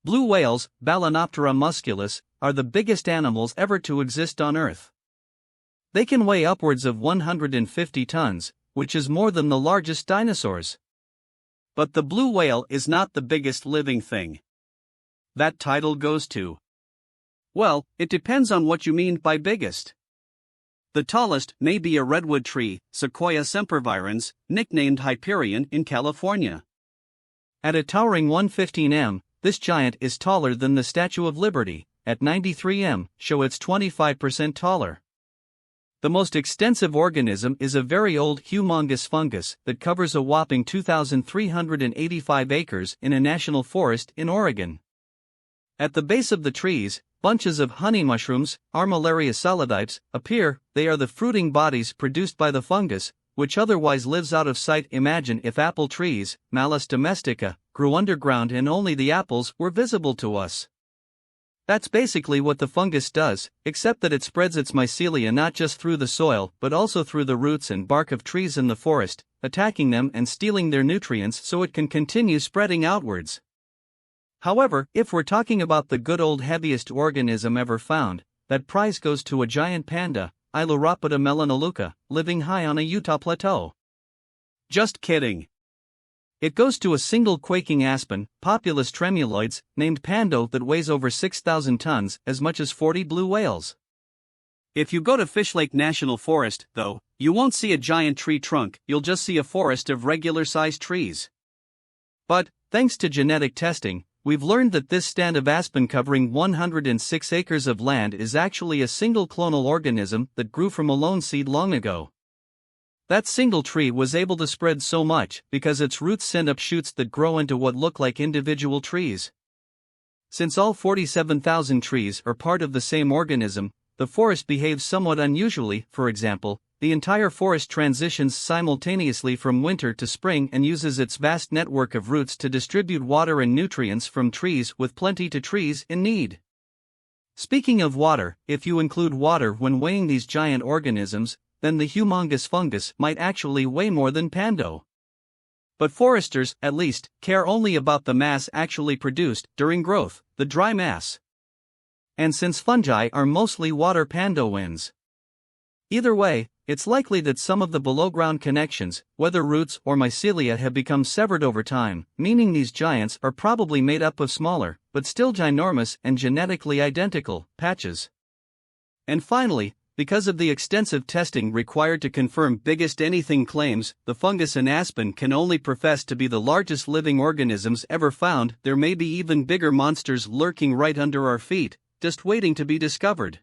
Blue whales, Balænoptera musculus, are the biggest animals ever to exist on Earth. They can weigh upwards of 150 tons, which is more than the largest dinosaurs. But the blue whale is not the biggest living thing. That title goes to, well, it depends on what you mean by biggest. The tallest may be a redwood tree, Sequoia sempervirens, nicknamed Hyperion in California. At a towering 115 m, this giant is taller than the Statue of Liberty. At 93 m, show it's 25% taller. The most extensive organism is a very old humongous fungus that covers a whopping 2,385 acres in a national forest in Oregon. At the base of the trees, bunches of honey mushrooms, Armillaria solidypes, appear. They are the fruiting bodies produced by the fungus, which otherwise lives out of sight. Imagine if apple trees, Malus domestica, grew underground and only the apples were visible to us. That's basically what the fungus does, except that it spreads its mycelia not just through the soil but also through the roots and bark of trees in the forest, attacking them and stealing their nutrients so it can continue spreading outwards. However, if we're talking about the good old heaviest organism ever found, that prize goes to a giant panda, Ailuropoda melanoleuca, living high on a Utah plateau. Just kidding. It goes to a single quaking aspen, Populus tremuloides, named Pando, that weighs over 6,000 tons, as much as 40 blue whales. If you go to Fish Lake National Forest, though, you won't see a giant tree trunk, you'll just see a forest of regular-sized trees. But, thanks to genetic testing, we've learned that this stand of aspen covering 106 acres of land is actually a single clonal organism that grew from a lone seed long ago. That single tree was able to spread so much because its roots send up shoots that grow into what look like individual trees. Since all 47,000 trees are part of the same organism, the forest behaves somewhat unusually. For example, the entire forest transitions simultaneously from winter to spring and uses its vast network of roots to distribute water and nutrients from trees with plenty to trees in need. Speaking of water, if you include water when weighing these giant organisms, then the humongous fungus might actually weigh more than Pando. But foresters, at least, care only about the mass actually produced during growth, the dry mass. And since fungi are mostly water, Pando wins. Either way, it's likely that some of the below-ground connections, whether roots or mycelia, have become severed over time, meaning these giants are probably made up of smaller, but still ginormous and genetically identical, patches. And finally, because of the extensive testing required to confirm biggest anything claims, the fungus in aspen can only profess to be the largest living organisms ever found. There may be even bigger monsters lurking right under our feet, just waiting to be discovered.